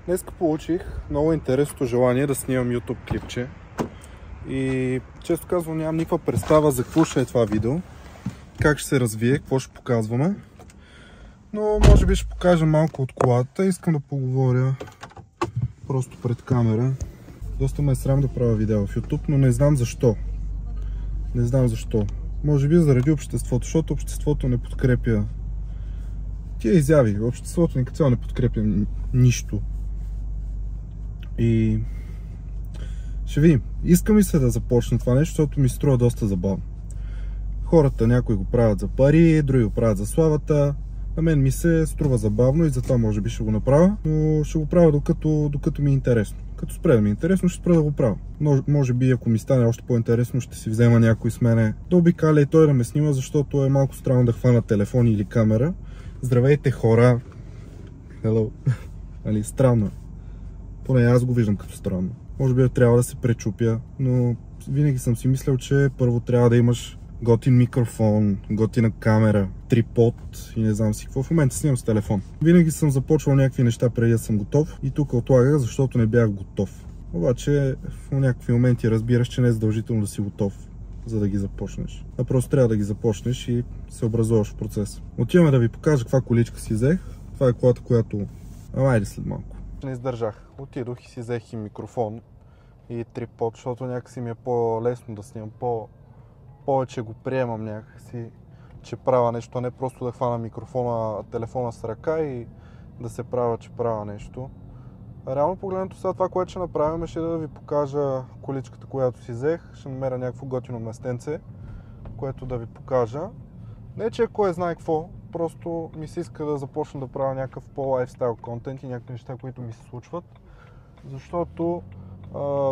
Днес получих много интересното желание да снимам YouTube клипче и често казвам нямам никаква представа за какво ще е това видео, как ще се развие, какво ще показваме, но може би ще покажа малко от колата. Искам да поговоря просто пред камера. Доста ме е срам да правя видео в YouTube, но не знам защо. Не знам защо. Може би заради обществото, защото обществото не подкрепя тия изяви. Обществото ни като цяло не подкрепя нищо. И ще видим. Искам и се да започна това нещо, защото ми струва доста забавно. Хората, някои го правят за пари, други го правят за славата. На мен ми се струва забавно и затова може би ще го направя, но ще го правя докато ми е интересно. Като спре да ми е интересно, ще спра да го правя. Но може би ако ми стане още по-интересно, ще си взема някой с мене да обикаля и той да ме снима, защото е малко странно да хвана телефон или камера. Здравейте, хора! Hello! Али, странно. Поне аз го виждам като странно. Може би трябва да се пречупя, но винаги съм си мислял, че първо трябва да имаш готин микрофон, готина камера, трипод и не знам си какво. В момента снимам с телефон. Винаги съм започвал някакви неща преди да съм готов и тук отлагах, защото не бях готов. Обаче в някакви моменти разбираш, че не е задължително да си готов, за да ги започнеш. А просто трябва да ги започнеш и се образуваш в процес. Отиваме да ви покажа каква количка си взех. Това е колата, която... айде след малко. Не издържах. Отидох и си взех и микрофон и трипод, защото някакси ми е по-лесно да снимам, повече го приемам някакси, че правя нещо, не просто да хвана микрофона, телефона с ръка и да се правя, че правя нещо. Реално погледнато сега това, което ще направим, ще да ви покажа количката, която си взех. Ще намеря някакво готино местенце, което да ви покажа. Не, че кой знае какво, просто ми се иска да започна да правя някакъв по-лайфстайл контент и някакви неща, които ми се случват. Защото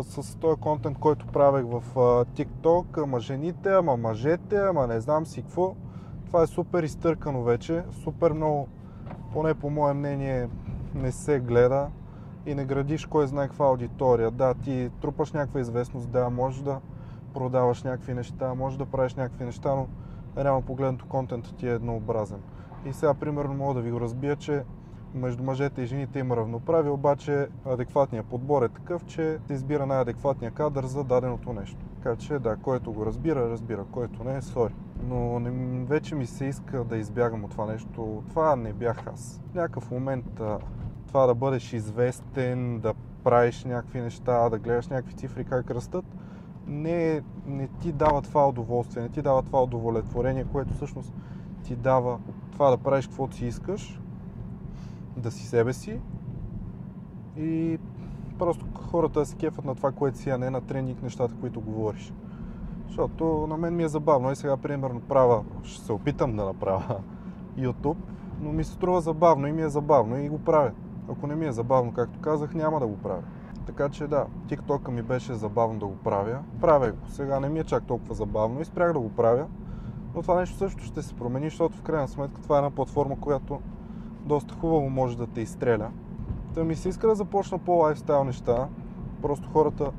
с този контент, който правех в TikTok, ама жените, ама мъжете, ама не знам си какво, това е супер изтъркано вече, супер много, поне по мое мнение, не се гледа и не градиш кой знае каква аудитория. Да, ти трупаш някаква известност, да, можеш да продаваш някакви неща, можеш да правиш някакви неща, но реално погледнато контентът ти е еднообразен. И сега примерно мога да ви го разбия, че между мъжете и жените има равноправие, обаче адекватният подбор е такъв, че се избира най-адекватния кадър за даденото нещо. Така че да, който го разбира, който не, сори. Но вече ми се иска да избягам от това нещо. Това не бях аз. В някакъв момент това да бъдеш известен, да правиш някакви неща, да гледаш някакви цифри как растат, не ти дава това удоволствие, не ти дава това удовлетворение, което всъщност ти дава това да правиш каквото си искаш, да си себе си и просто хората да се кефат на това, което си, а не на трендинг нещата, които говориш. Защото на мен ми е забавно и сега примерно ще се опитам да направя YouTube, но ми се струва забавно и ми е забавно и го правя. Ако не ми е забавно, както казах, няма да го правя. Така че да, TikTok ми беше забавно да го правя. Правя го. Сега не ми е чак толкова забавно и спрях да го правя. Но това нещо също ще се промени, защото в крайна сметка това е една платформа, която доста хубаво може да те изстреля. Та ми се иска да започна по-лайфстайл неща. Просто хората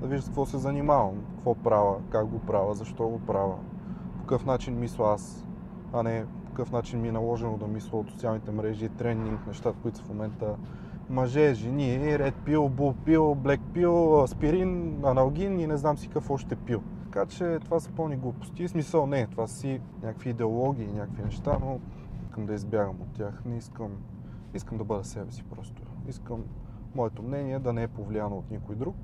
да виждат какво се занимавам, какво правя, как го правя, защо го правя, по какъв начин мисля аз, а не по какъв начин ми е наложено да мисля от социалните мрежи, тренинг, нещата, които са в момента мъже, жени, Red Pill, Blue Pill, Black Pill, аспирин, аналгин и не знам си какво ще пил. Така че това са пълни глупости. В смисъл не, това са си някакви идеологии, някакви неща, но искам да избягам от тях. Не искам да бъда себе си просто. Искам моето мнение да не е повлияно от никой друг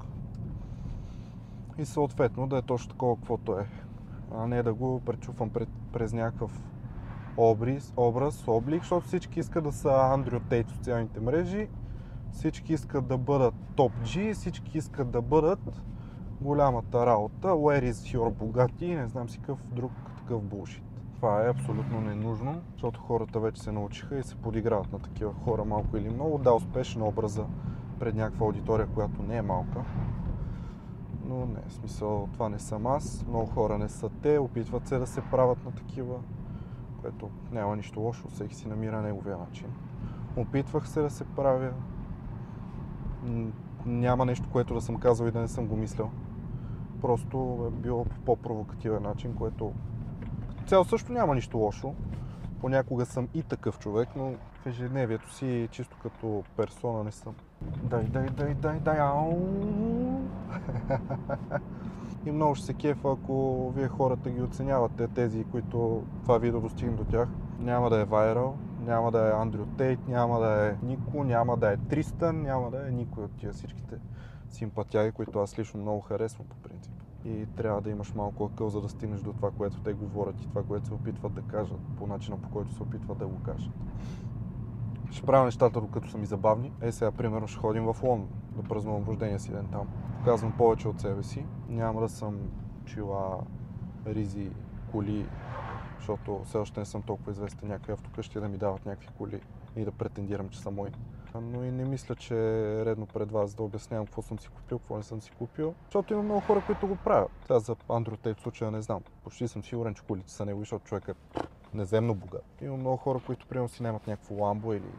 и съответно да е точно такова каквото е, а не да го пречупвам през някакъв образ, облик, защото всички искат да са Андрю Тейт в социалните мрежи, всички искат да бъдат топ G, всички искат да бъдат голямата работа, where is your богати и не знам си какъв друг такъв булшит. Това е абсолютно ненужно, защото хората вече се научиха и се подиграват на такива хора малко или много. Да, успешен образа пред някаква аудитория, която не е малка. Но не, в смисъл, това не съм аз, много хора не са те, опитват се да се правят на такива, което няма нищо лошо, всеки си намира неговия начин. Опитвах се да се правя, няма нещо, което да съм казал и да не съм го мислял. Просто е било по по-провокативен начин, което цяло също няма нищо лошо. Понякога съм и такъв човек, но в ежедневието си, чисто като персона не съм. Дай, ау! И много ще се кефа, ако вие хората ги оценявате, тези, които това видео достигне до тях. Няма да е вайрал, няма да е Андрю Тейт, няма да е Нико, няма да е Тристан, няма да е никой от тия всичките симпатяги, които аз лично много харесвам по принцип. И трябва да имаш малко акъл, за да стигнеш до това, което те говорят и това, което се опитват да кажат, по начина, по който се опитват да го кажат. Ще правя нещата, докато са ми забавни. Сега, примерно, ще ходим в Лондон да празнувам рождения си ден там. Показвам повече от себе си. Няма да съм чила, ризи, коли, защото все още не съм толкова известен някакви автокъщи да ми дават някакви коли и да претендирам, че са мои. Но и не мисля, че е редно пред вас да обяснявам какво съм си купил, какво не съм си купил, защото има много хора, които го правят. Сега за Андрю Тейт в случая не знам. Почти съм сигурен, че колите са негови, защото човек е неземно богат. Има много хора, които примерно си наймат някакво Ламбо или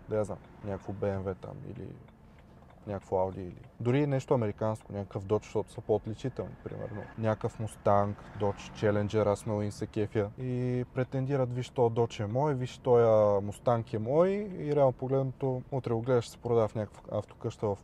да я знам, някакво BMW там или някакво Audi или дори нещо американско, някакъв Dodge, защото са по-отличителни, примерно. Някакъв Mustang, Dodge Challenger, аз много им се кефя и претендират, виж, този Dodge е мой, виж, този Mustang е мой и реално погледнато, утре го гледаш, се продава в някаква автокъща в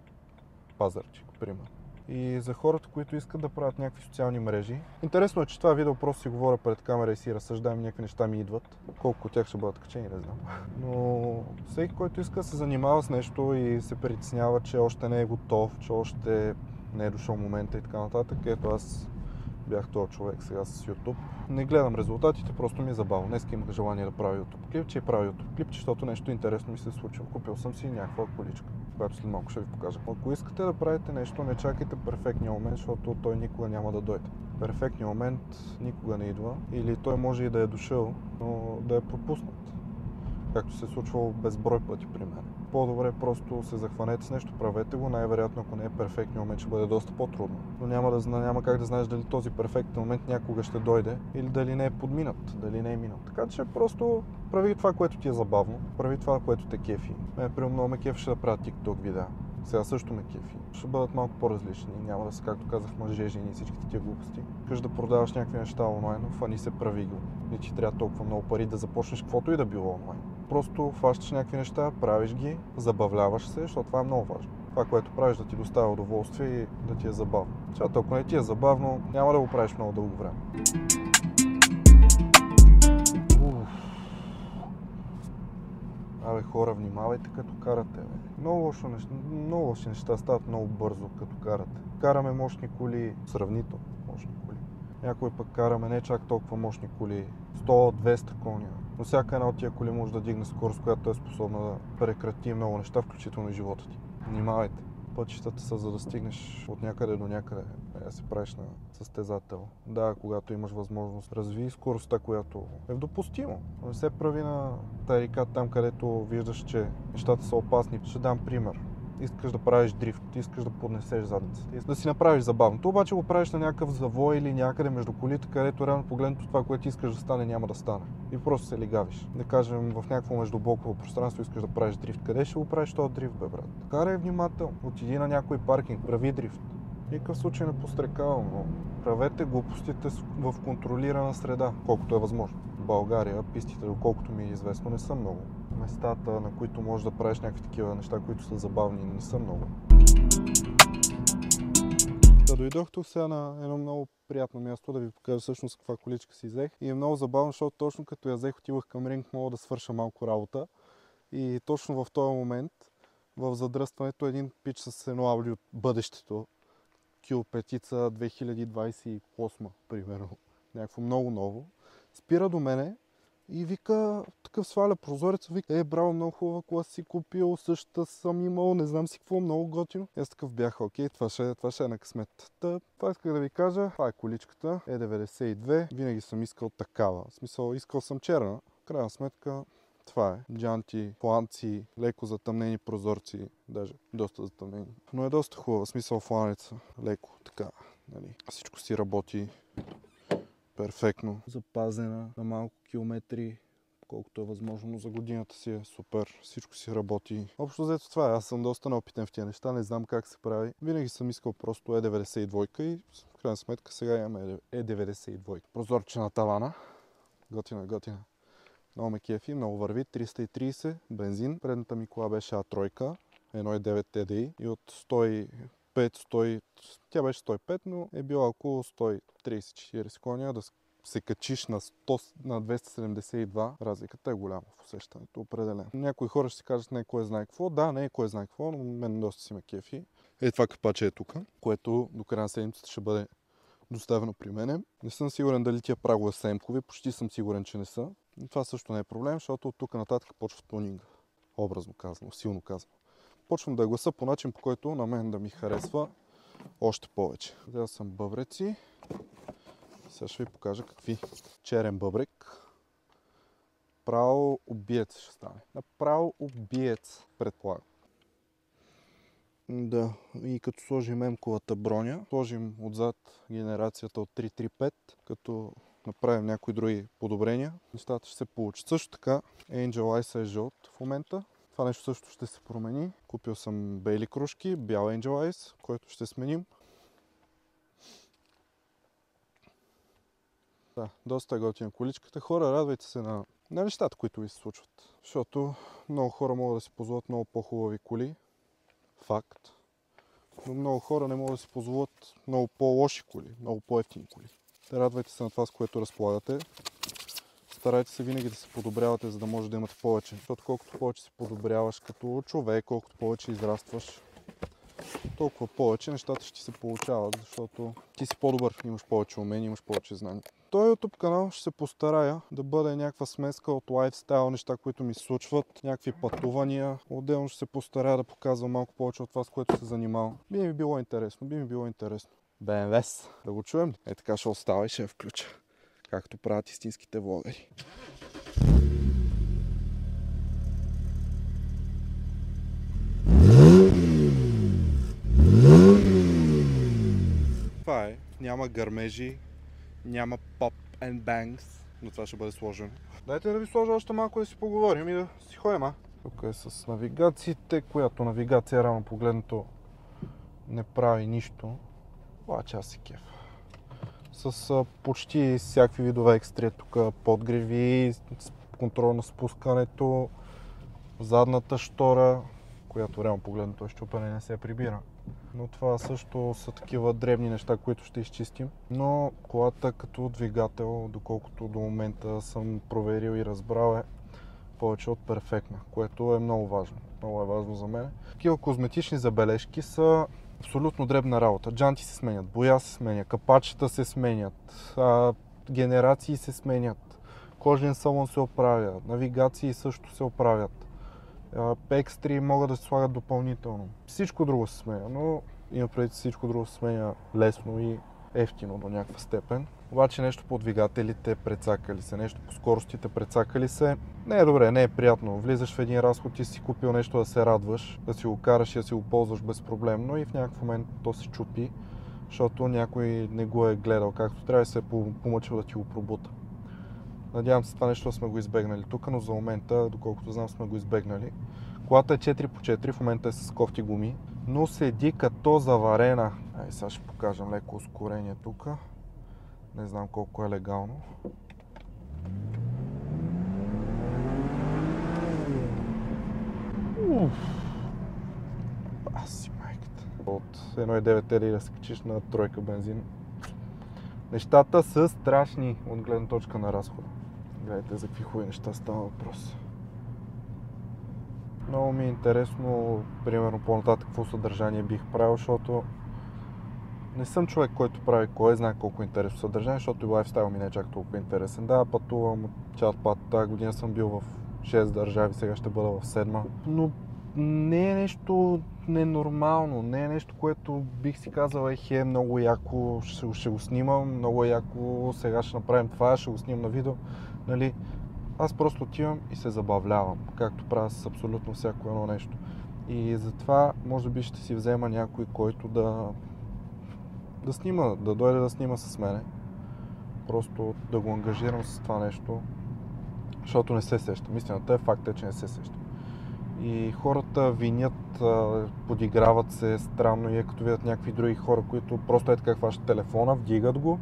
Пазарчик, примерно. И за хората, които искат да правят някакви социални мрежи. Интересно е, че това видео просто си говоря пред камера и си разсъждавам, някакви неща ми идват. Колко от тях ще бъдат качени, не знам. Но всеки, който иска да се занимава с нещо и се притеснява, че още не е готов, че още не е дошъл момента и така нататък, ето аз бях този човек сега с YouTube. Не гледам резултатите, просто ми е забавно. Днес имах желание да правя YouTube клип, че и правя YouTube клип, защото нещо интересно ми се е случило. Купил съм си някаква количка, която след малко ще ви покажа. Ако искате да правите нещо, не чакайте перфектния момент, защото той никога няма да дойде. Перфектният момент никога не идва, или той може и да е дошъл, но да е пропуснат. Както се е случвало безброй пъти при мен. По-добре просто се захванете с нещо, правете го, най-вероятно ако не е перфектният момент ще бъде доста по-трудно. Но няма как да знаеш дали този перфектен момент някога ще дойде или дали не е подминат, дали не е минал. Така че просто прави това, което ти е забавно, прави това, което те кефи. Примерно много ме кефеше да правя TikTok видеа. Сега също ме кефи. Ще бъдат малко по-различни, няма да са, както казах, мъже, жени и всичките тия глупости. Искаш да продаваш някакви неща онлайн, фани се, прави го. Не ти трябва толкова много пари да започнеш каквото и да било онлайн. Просто фащаш някакви неща, правиш ги, забавляваш се, защото това е много важно. Това, което правиш, да ти доставя удоволствие и да ти е забавно. Защото ако не ти е забавно, няма да го правиш много дълго време. Абе хора, внимавайте като карате, бе. Много лоши неща стават много бързо като карате. Караме мощни коли, сравнително мощни коли. Някой пък караме не чак толкова мощни коли, 100-200 коня. Но всяка една от тия коли може да дигне скорост, която е способна да прекрати много неща, включително и живота ти. Внимавайте. Пътищата са, за да стигнеш от някъде до някъде, да се правиш на състезател. Да, когато имаш възможност, разви скоростта, която е допустимо. Не се прави на тарика там, където виждаш, че нещата са опасни. Ще дам пример. Искаш да правиш дрифт, искаш да поднесеш задницата, да си направиш забавното, обаче го правиш на някакъв завой или някъде между колите, където реално погледнато това, което искаш да стане, няма да стане. И просто се лигавиш. Да кажем, в някакво междублоково пространство искаш да правиш дрифт. Къде ще го правиш този дрифт, бе, брат? Карай внимателно. Отиди на някой паркинг, прави дрифт. В никакъв случай не пострекавам, но правете глупостите в контролирана среда, колкото е възможно. В България пистите, доколкото ми е известно, не са много. Местата, на които можеш да правиш някакви такива неща, които са забавни, не са много. Да, дойдох тук сега на едно много приятно място да ви покажа всъщност каква количка си взех. И е много забавно, защото точно като я взех, отивах към ринг, мога да свърша малко работа. И точно в този момент, в задръстването, един пич с едно Audi от бъдещето, Q5 2028, примерно, някакво много ново, спира до мене и вика, такъв сваля прозореца, вика, браво, много хубава кола си купил, същата съм имал, не знам си какво, много готино. Аз такъв бях, окей, това ще е на късмет. Това исках да ви кажа, това е количката, E92, винаги съм искал такава, в смисъл, искал съм черна, в крайна сметка това е. Джанти, фланци, леко затъмнени прозорци, даже доста затъмнени. Но е доста хубава, в смисъл фланеца, леко, така, нали, всичко си работи перфектно, запазена на малко километри, колкото е възможно, за годината си е супер, всичко си работи. Общо взето това е, аз съм доста неопитен в тия неща, не знам как се прави. Винаги съм искал просто E92 и в крайна сметка сега имаме E92. Прозорче на тавана, готина. Много ме кефи, много върви. 330 бензин. Предната ми кола беше А3, 1.9 TDI и от 105, тя беше 105, но е била около 130-40 коня. Да се качиш на 272, разликата е голяма в усещането, определено. Някои хора ще си кажат не кой знае какво. Да, не е кой знае какво, но мен доста си ме кефи. Това капаче е тук, което до края на седмицата ще бъде доставено при мене. Не съм сигурен дали тия прагове са емкови, почти съм сигурен, че не са. Но това също не е проблем, защото от тук нататък почва тунинга. Образно казано, силно казано. Почвам да гласа по начин, по който на мен да ми харесва още повече. Взел съм бъбреци. Сега ще ви покажа какви. Черен бъбрек. Право убиец ще стане. Направо убиец, предполагам. Да, и като сложим емковата броня, сложим отзад генерацията от 335, като направим някои други подобрения, нещата ще се получат. Също така Angel Eyes е жълт в момента. Това нещо също ще се промени. Купил съм бели кружки, бял Angel Eyes, който ще сменим. Да, доста е готина количката. Хора, радвайте се на нещата, които ви се случват. Защото много хора могат да си позволят много по-хубави коли. Факт. Но много хора не могат да си позволят много по-лоши коли, много по-евтини коли. Радвайте се на това, с което разполагате. Старайте се винаги да се подобрявате, за да може да имате повече. Защото колкото повече се подобряваш като човек, колкото повече израстваш, толкова повече нещата ще ти се получават, защото ти си по-добър, имаш повече умения, имаш повече знания. Този YouTube канал ще се постарая да бъде някаква смеска от лайфстайл, неща, които ми се случват, някакви пътувания. Отделно ще се постарая да показвам малко повече от това, с което се занимавам. Би ми било интересно. БМВ, да го чуем ли? Така ще остава и ще я включа, както правят истинските влогъри. Това е, няма гърмежи, няма pop and bangs, но това ще бъде сложено. Дайте да ви сложа още малко да си поговорим и да си ходим, а? Тук е с навигациите, която навигация рано погледнато не прави нищо. Обаче аз си кеф. С почти всякакви видове екстрия, тук подгреви, контрол на спускането, задната штора, която реално погледнато е щупена и не се прибира. Но това също са такива дребни неща, които ще изчистим. Но колата като двигател, доколкото до момента съм проверил и разбрал, е повече от перфектна, което е много важно. Много е важно за мен. Такива козметични забележки са абсолютно дребна работа. Джанти се сменят, боя се сменя, капачета се сменят, генерации се сменят, кожен салон се оправя, навигации също се оправят. Екстри могат да се слагат допълнително. Всичко друго се сменя, но има преди всичко друго се сменя лесно и ефтино до някаква степен. Обаче нещо по двигателите прецакали се, нещо по скоростите прецакали се. Не е добре, не е приятно. Влизаш в един разход и си купил нещо да се радваш, да си го караш и да си го ползваш безпроблемно и в някакъв момент то се чупи, защото някой не го е гледал както трябва и се е помъчил да ти го пробута. Надявам се това нещо сме го избегнали тук, но за момента, доколкото знам, сме го избегнали. Колата е 4x4, в момента е с кофти гуми, но седи като заварена. Сега ще покажем леко ускорение тук. Не знам колко е легално. Баси майката. От 1.9 TDI да се качиш на тройка бензин. Нещата са страшни от гледна точка на разхода. Гледайте за какви хубави неща става въпрос. Много ми е интересно, примерно по-нататък какво съдържание бих правил, защото не съм човек, който прави кой знае колко интересно съдържание, защото и лайфстайл ми не е чак толкова интересен. Да, пътувам чат път, тази година съм бил в 6 държави, сега ще бъда в 7. Но не е нещо ненормално, не е нещо, което бих си казал, много яко, ще го снимам, много яко, сега ще направим това, ще го снимам на видео. Нали? Аз просто отивам и се забавлявам, както правя с абсолютно всяко едно нещо. И затова може би ще си взема някой, който да снима, да дойде да снима с мене. Просто да го ангажирам с това нещо, защото не се сещам. Истината е, факт е, че не се сещам. И хората винят, подиграват се странно и като видят някакви други хора, които просто така хващат телефона, вдигат го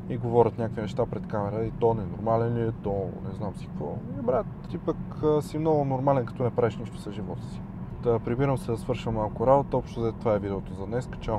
и говорят някакви неща пред камера и то ненормален ли е, то не знам си какво. И брат, ти пък си много нормален, като не правиш нищо с живота си. Прибирам се да свърша малко работа, общо за това е видеото за днес. Чао!